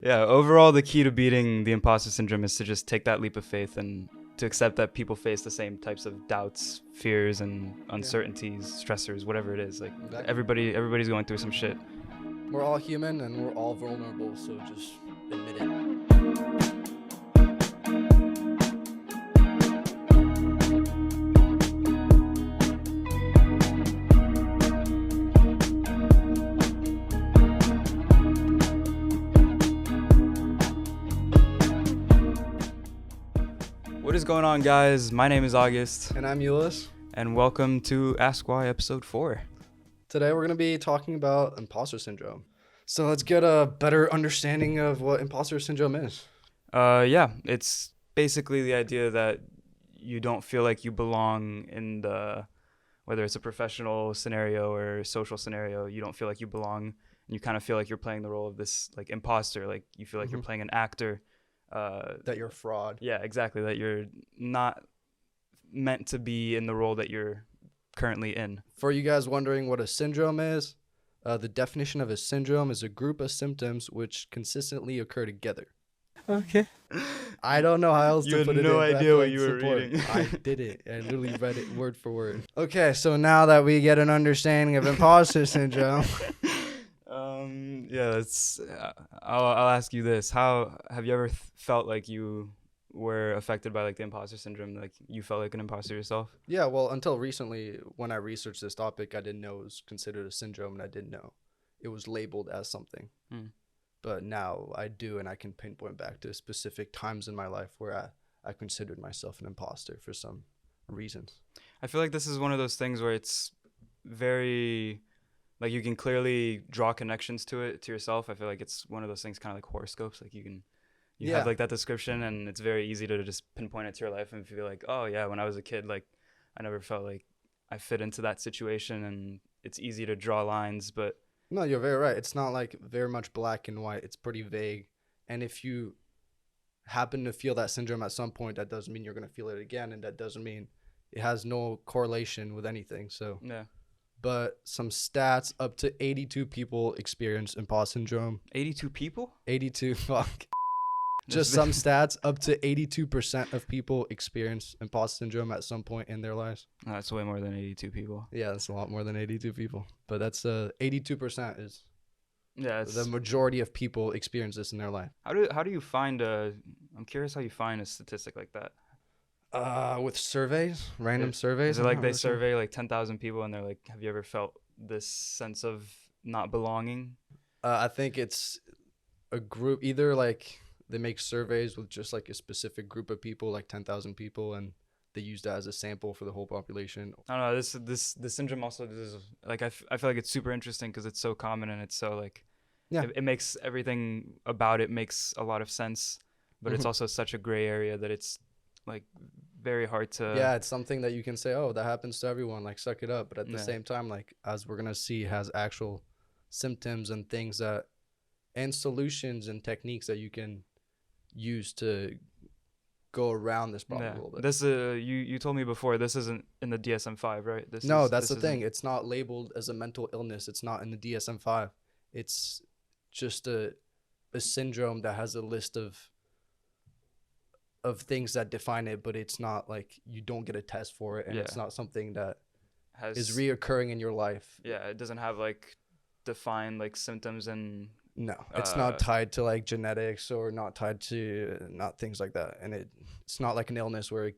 Yeah, overall, the key to beating the imposter syndrome is to just take that leap of faith and to accept that people face the same types of doubts, fears, and uncertainties, stressors, whatever it is. Like Exactly. everybody's going through some shit. We're all human and we're all vulnerable, so just admit it. What is going on, guys? My name is August, And I'm Euless. and welcome to Ask Why episode 4. Today we're going to be talking about imposter syndrome. So let's get a better understanding of what imposter syndrome is. Yeah, it's basically the idea that you don't feel like you belong in whether it's a professional scenario or social scenario, you don't feel like you belong, and you kind of feel like you're playing the role of this like imposter, like you feel like you're playing an actor. That you're a fraud. Yeah, exactly. That you're not meant to be in the role that you're currently in. For you guys wondering what a syndrome is, the definition of a syndrome is a group of symptoms which consistently occur together. Okay. I don't know how else You to had put it no in. but I idea feel what like you were support. reading. I did it. I literally read it word for word. Okay, so now that we get an understanding of imposter syndrome, Yeah, it's. I'll ask you this: how have you ever felt like you were affected by like the imposter syndrome? Like you felt like an imposter yourself? yeah, well, until recently, when I researched this topic, I didn't know it was considered a syndrome, and I didn't know it was labeled as something. But now I do, and I can pinpoint back to specific times in my life where I considered myself an imposter for some reasons. I feel like this is one of those things where it's very like you can clearly draw connections to it to yourself. I feel like it's one of those things kind of like horoscopes. Like you Yeah. have like that description, and it's very easy to just pinpoint it to your life and feel like, oh yeah, when I was a kid, like I never felt like I fit into that situation, and it's easy to draw lines. But No, you're very right. It's not like very much black and white. It's pretty vague. And if you happen to feel that syndrome at some point, that doesn't mean you're going to feel it again. And that doesn't mean it has no correlation with anything. So, yeah, but some stats, up to 82 people experience imposter syndrome. 82 people. 82, fuck. Just some stats, up to 82% of people experience imposter syndrome at some point in their lives. Oh, that's way more than 82 people. Yeah, that's a lot more than 82 people. But that's 82% is Yeah, the majority of people experience this in their life. how do you find a? I'm curious how you find a statistic like that. With surveys, random surveys. Is it like they survey like 10,000 people and they're like, have you ever felt this sense of not belonging? I think it's a group. Either like they make surveys with just like a specific group of people, like 10,000 people, and they use that as a sample for the whole population. I don't know. This syndrome also is like I feel like it's super interesting because it's so common and it's so like Yeah. it makes everything about it makes a lot of sense, but it's also such a gray area that it's like very hard to. Yeah, it's something that you can say, oh, that happens to everyone, like suck it up. But at the Yeah. same time, like as we're gonna see, has actual symptoms and things that and solutions and techniques that you can use to go around this problem a little bit. This you told me before this isn't in the DSM-5, right? That's the thing. It's not labeled as a mental illness. It's not in the DSM-5. It's just a syndrome that has a list of things that define it, but it's not like you don't get a test for it, and it's not something that is reoccurring in your life. Yeah, it doesn't have like defined like symptoms and. No, it's not tied to like genetics or not tied to not things like that. And it's not like an illness where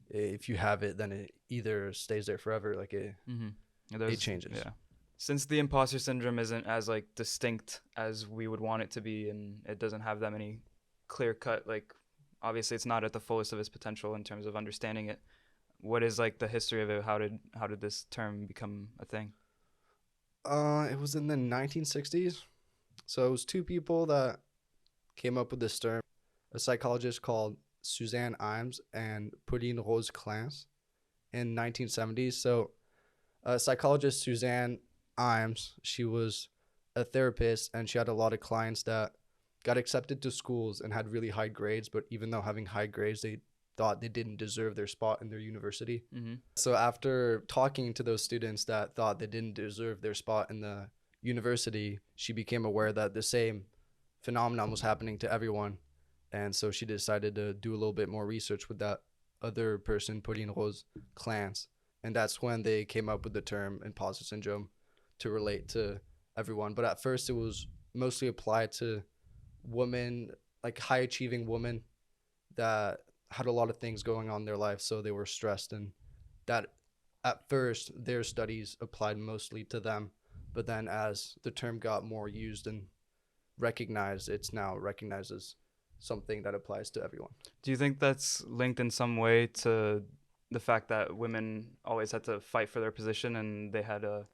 if you have it, then it either stays there forever. Like it changes. Yeah. Since the imposter syndrome isn't as like distinct as we would want it to be, and it doesn't have that many clear cut, like obviously it's not at the fullest of its potential in terms of understanding it. What is like the history of it? How did this term become a thing? It was in the 1960s. So it was two people that came up with this term, a psychologist called Suzanne Imes and Pauline Rose Clance in 1970s. So psychologist Suzanne Imes, she was a therapist, and she had a lot of clients that got accepted to schools and had really high grades, but even though having high grades, they thought they didn't deserve their spot in their university. So after talking to those students that thought they didn't deserve their spot in the university, she became aware that the same phenomenon was happening to everyone. And so she decided to do a little bit more research with that other person, Pauline Rose Clance. And that's when they came up with the term imposter syndrome to relate to everyone. But at first, it was mostly applied to women, like high achieving women that had a lot of things going on in their life. So they were stressed. And that at first, their studies applied mostly to them. But then as the term got more used and recognized, it's now recognized as something that applies to everyone. Do you think that's linked in some way to the fact that women always had to fight for their position and they had a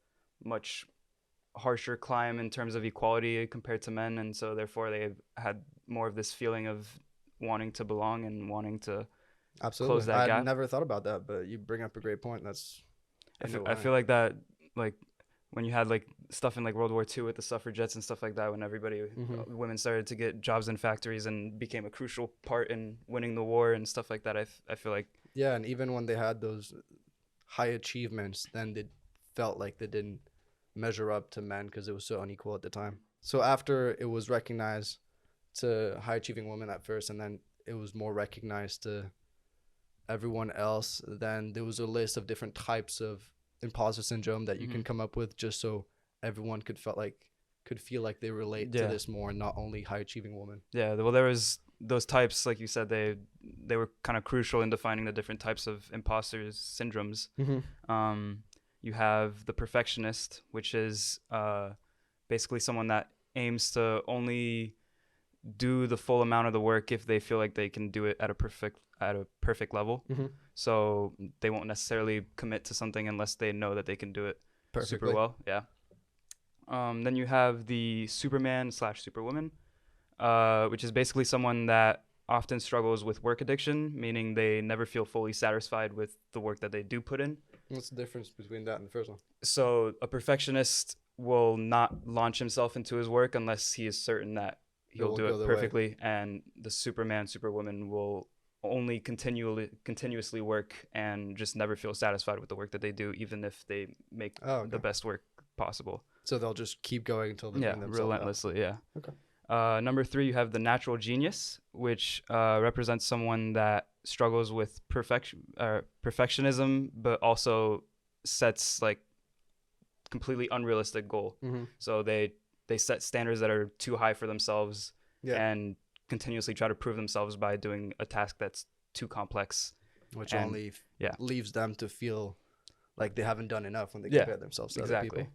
much harsher climb in terms of equality compared to men, and so therefore they had more of this feeling of wanting to belong and wanting to Absolutely. close that I gap? never thought about that, but you bring up a great point. That's I feel like that, like when you had like stuff in like World War II with the suffragettes and stuff like that, when everybody, women started to get jobs in factories and became a crucial part in winning the war and stuff like that. I feel like, yeah, and even when they had those high achievements, then they felt like they didn't measure up to men because it was so unequal at the time. So after it was recognized to high achieving women at first, and then it was more recognized to everyone else, then there was a list of different types of imposter syndrome that you can come up with, just so everyone could feel like they relate to this more, and not only high achieving women. yeah, well, there was those types, like you said, they were kind of crucial in defining the different types of imposter syndromes. You have the perfectionist, which is basically someone that aims to only do the full amount of the work if they feel like they can do it at a perfect level. So they won't necessarily commit to something unless they know that they can do it super well. Yeah. Then you have the Superman/Superwoman, which is basically someone that often struggles with work addiction, meaning they never feel fully satisfied with the work that they do put in. What's the difference between that and the first one? So a perfectionist will not launch himself into his work unless he is certain that he'll do it perfectly. And the Superwoman will only continuously work and just never feel satisfied with the work that they do, even if they make the best work possible. So they'll just keep going until they bring themselves relentlessly out. Okay. Number 3, you have the natural genius, which represents someone that struggles with perfectionism, but also sets like completely unrealistic goal. So they set standards that are too high for themselves and continuously try to prove themselves by doing a task that's too complex, which only leaves them to feel like they haven't done enough when they compare themselves to other people.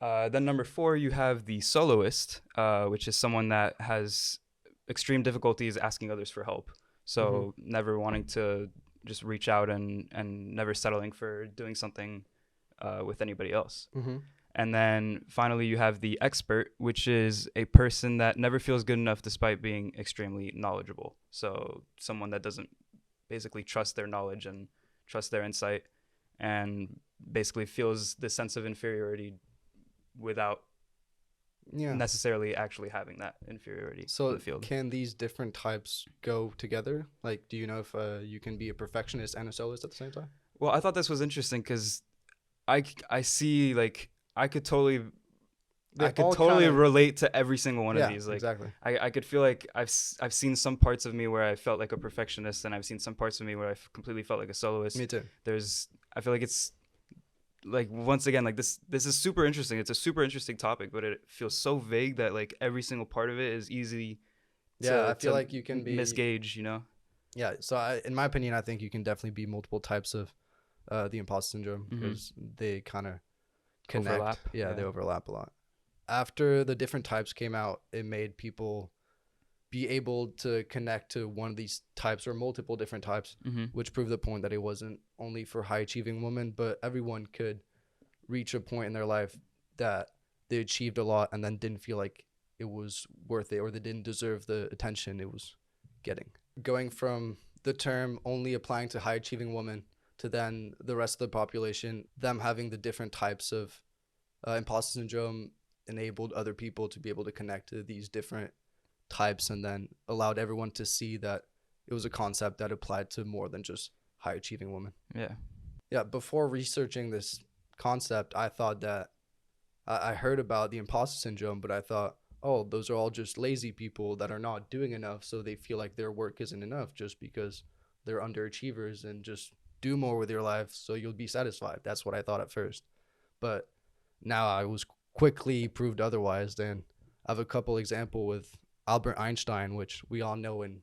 Then number 4, you have the soloist, which is someone that has extreme difficulties asking others for help. So never wanting to just reach out and never settling for doing something with anybody else. And then finally, you have the expert, which is a person that never feels good enough despite being extremely knowledgeable. So someone that doesn't basically trust their knowledge and trust their insight, and basically feels the sense of inferiority without necessarily actually having that inferiority in the field. Can these different types go together? Like, do you know if you can be a perfectionist and a soloist at the same time? Well, I thought this was interesting because I see, like, I could totally relate to every single one of these. Like, exactly. I could feel like I've seen some parts of me where I felt like a perfectionist, and I've seen some parts of me where I completely felt like a soloist. Me too. I feel like it's like, once again, like this is super interesting. It's a super interesting topic, but it feels so vague that like every single part of it is easy. I feel like you can be misgauge, Yeah. So in my opinion, I think you can definitely be multiple types of the imposter syndrome, because they kind of connect. Overlap. They overlap a lot. After the different types came out, it made people be able to connect to one of these types or multiple different types, which proved the point that it wasn't only for high achieving women, but everyone could reach a point in their life that they achieved a lot and then didn't feel like it was worth it, or they didn't deserve the attention it was getting. Going from the term only applying to high achieving women to then the rest of the population, them having the different types of imposter syndrome enabled other people to be able to connect to these different types, and then allowed everyone to see that it was a concept that applied to more than just high achieving women. Before researching this concept, I thought that I heard about the imposter syndrome, but I thought oh, those are all just lazy people that are not doing enough, so they feel like their work isn't enough just because they're underachievers, and just do more with your life so you'll be satisfied. That's what I thought at first. But now I was quickly proved otherwise. And I have a couple example with Albert Einstein, which we all know and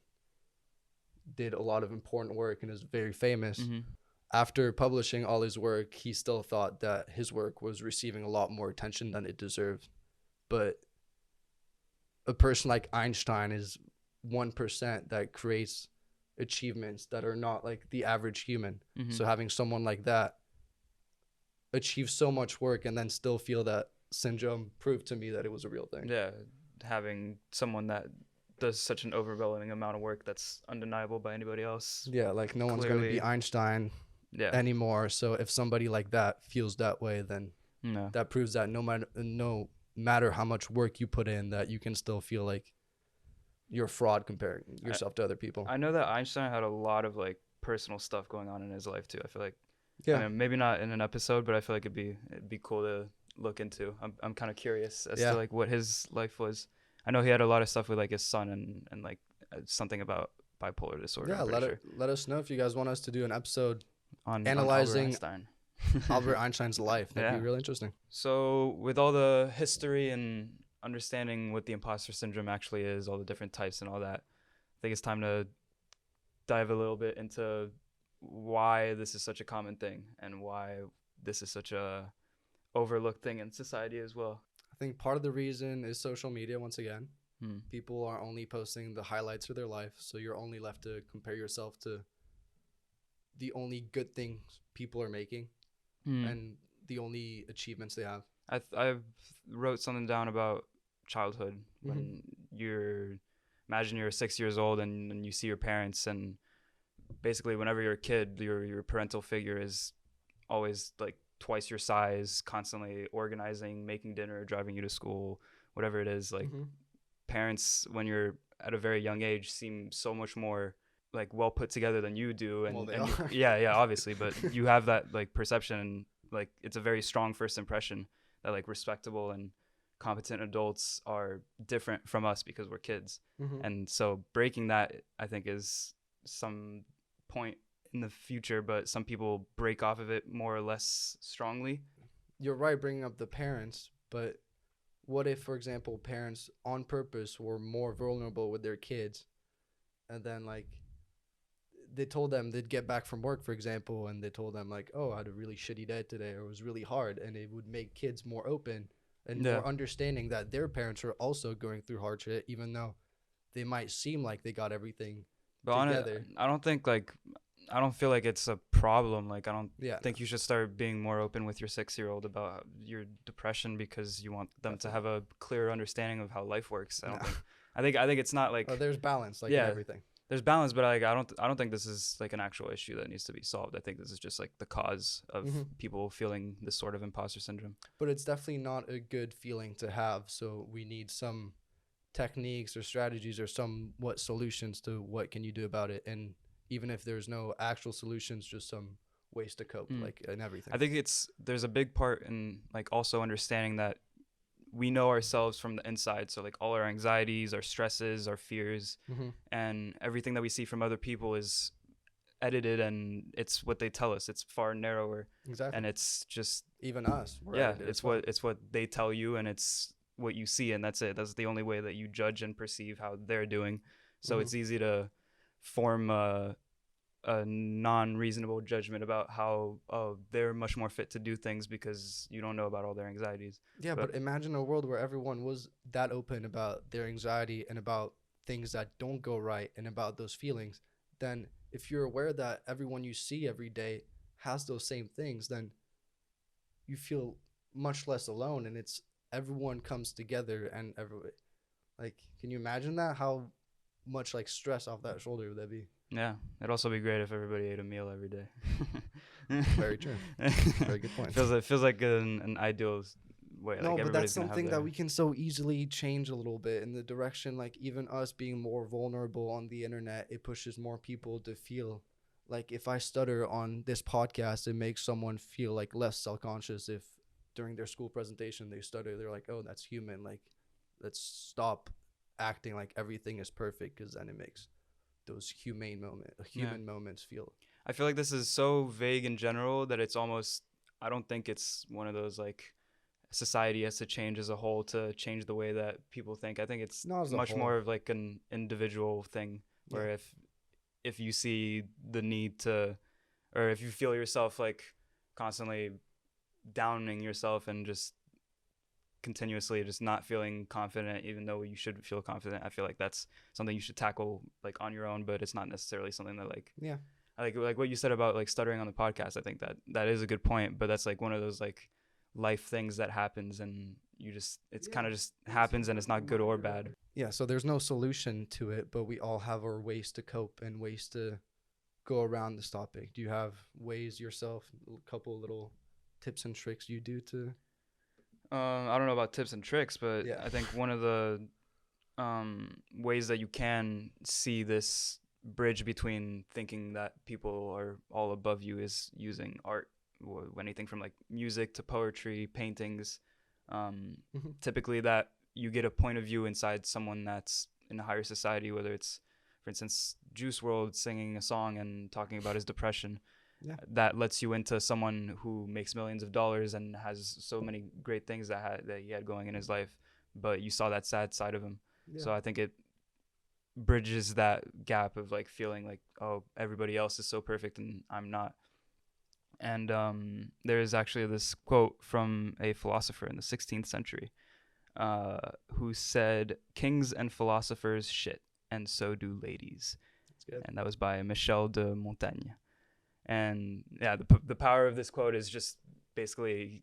did a lot of important work and is very famous. Mm-hmm. After publishing all his work, he still thought that his work was receiving a lot more attention than it deserved. But a person like Einstein is 1% that creates achievements that are not like the average human. Mm-hmm. So having someone like that achieve so much work and then still feel that syndrome proved to me that it was a real thing. Yeah, having someone that does such an overwhelming amount of work that's undeniable by anybody else. Yeah, like no one's going to be Einstein Yeah. anymore. So if somebody like that feels that way, then No. that proves that no matter how much work you put in, that you can still feel like you're a fraud comparing yourself to other people. I know that Einstein had a lot of like personal stuff going on in his life too. I feel like, Yeah. I mean, maybe not in an episode, but I feel like it'd be cool to look into. I'm kind of curious as to like what his life was. I know he had a lot of stuff with like his son and like something about bipolar disorder. Yeah, let us know if you guys want us to do an episode on analyzing Albert Einstein. Albert Einstein's life. That'd be really interesting. So with all the history and understanding what the imposter syndrome actually is, all the different types and all that, I think it's time to dive a little bit into why this is such a common thing and why this is such a overlooked thing in society as well. I think part of the reason is social media once again. Hmm. People are only posting the highlights of their life, so you're only left to compare yourself to the only good things people are making and the only achievements they have. I wrote something down about childhood when imagine you're 6 years old and you see your parents, and basically whenever you're a kid, your parental figure is always like twice your size, constantly organizing, making dinner, driving you to school, whatever it is. Like parents, when you're at a very young age, seem so much more like well put together than you do. And, Well, they and are. yeah, obviously, but you have that like perception, and like it's a very strong first impression that like respectable and competent adults are different from us because we're kids. And so breaking that, I think, is some point in the future, but some people break off of it more or less strongly. You're right bringing up the parents, but what if, for example, parents on purpose were more vulnerable with their kids, and then like they told them they'd get back from work, for example, and they told them like, oh, I had a really shitty day today, or it was really hard, and it would make kids more open and more understanding that their parents are also going through hard shit, even though they might seem like they got everything together. I don't feel like it's a problem. Like, I don't Yeah. think you should start being more open with your 6-year-old about your depression because you want them to have a clear understanding of how life works. I think it's not like, There's balance, like in everything. there's balance, but like I don't think this is like an actual issue that needs to be solved. I think this is just like the cause of people feeling this sort of imposter syndrome. But it's definitely not a good feeling to have. So we need some techniques or strategies or somewhat solutions to what can you do about it. And even if there's no actual solutions, just some ways to cope, like in everything. I think there's a big part in like also understanding that we know ourselves from the inside. So like all our anxieties, our stresses, our fears, and everything that we see from other people is edited, and it's what they tell us. It's far narrower. Exactly. And it's just even us. It's what they tell you, and it's what you see, and that's it. That's the only way that you judge and perceive how they're doing. So it's easy to form a non-reasonable judgment about how they're much more fit to do things because you don't know about all their anxieties. Yeah, but imagine a world where everyone was that open about their anxiety and about things that don't go right and about those feelings. Then if you're aware that everyone you see every day has those same things, then you feel much less alone, and it's everyone comes together, and like, can you imagine that? How much like stress off that shoulder would that be? Yeah, it'd also be great if everybody ate a meal every day. Very true. Very good point. Feels like an ideal way. No, like but that's something that we can so easily change a little bit in the direction, like even us being more vulnerable on the internet, it pushes more people to feel like if I stutter on this podcast, it makes someone feel like less self-conscious if during their school presentation they stutter. They're like, oh, that's human. Like let's stop acting like everything is perfect, because then it makes those human moments feel. I feel like this is so vague in general that it's almost, I don't think it's one of those like society has to change as a whole to change the way that people think. I think it's Not as a much whole. more of like an individual thing where Yeah. if you see the need to, or if you feel yourself like constantly downing yourself and just continuously just not feeling confident even though you should feel confident, I feel like that's something you should tackle like on your own, but it's not necessarily something that like Yeah. like what you said about like stuttering on the podcast. I think that that is a good point, but that's like one of those like life things that happens and you just it's kind of just happens and it's not good or bad. Yeah, so there's no solution to it, but we all have our ways to cope and ways to go around this topic. Do you have ways yourself, a couple little tips and tricks you do to? I don't know about tips and tricks, but Yeah. I think one of the ways that you can see this bridge between thinking that people are all above you is using art, anything from like music to poetry, paintings. Mhm. Typically, that you get a point of view inside someone that's in a higher society, whether it's, for instance, Juice World singing a song and talking about his depression. Yeah. That lets you into someone who makes millions of dollars and has so many great things that he had going in his life, but you saw that sad side of him. Yeah. So I think it bridges that gap of like feeling like, oh, everybody else is so perfect and I'm not. And there's actually this quote from a philosopher in the 16th century who said, "Kings and philosophers shit, and so do ladies." That's good. And that was by Michel de Montaigne. And yeah, the power of this quote is just basically,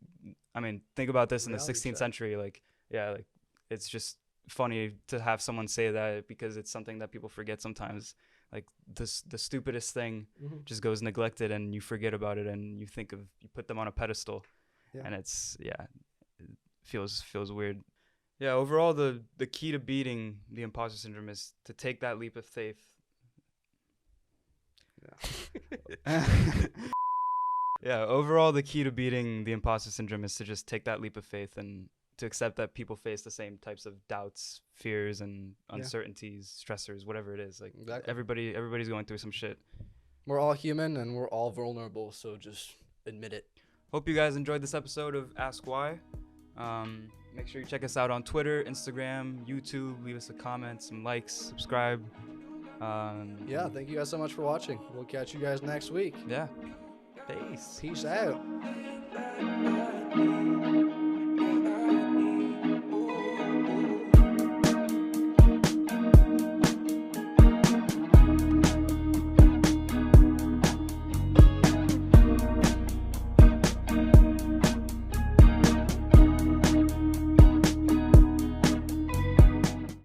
I mean, think about this in the Reality 16th check. century. Like, yeah, like it's just funny to have someone say that because it's something that people forget sometimes. Like the stupidest thing Mhm. just goes neglected and you forget about it and you put them on a pedestal. Yeah. And it's, yeah, it feels weird. Yeah, overall the key to beating the imposter syndrome is to take that leap of faith. Yeah. Yeah, overall the key to beating the imposter syndrome is to just take that leap of faith and to accept that people face the same types of doubts, fears and Yeah. uncertainties, stressors, whatever it is. Like Exactly. everybody's going through some shit. We're all human and we're all vulnerable, so just admit it. Hope you guys enjoyed this episode of Ask Why. Make sure you check us out on Twitter, Instagram, YouTube. Leave us a comment, some likes, subscribe. Yeah, thank you guys so much for watching. We'll catch you guys next week. Yeah. Peace. Peace out.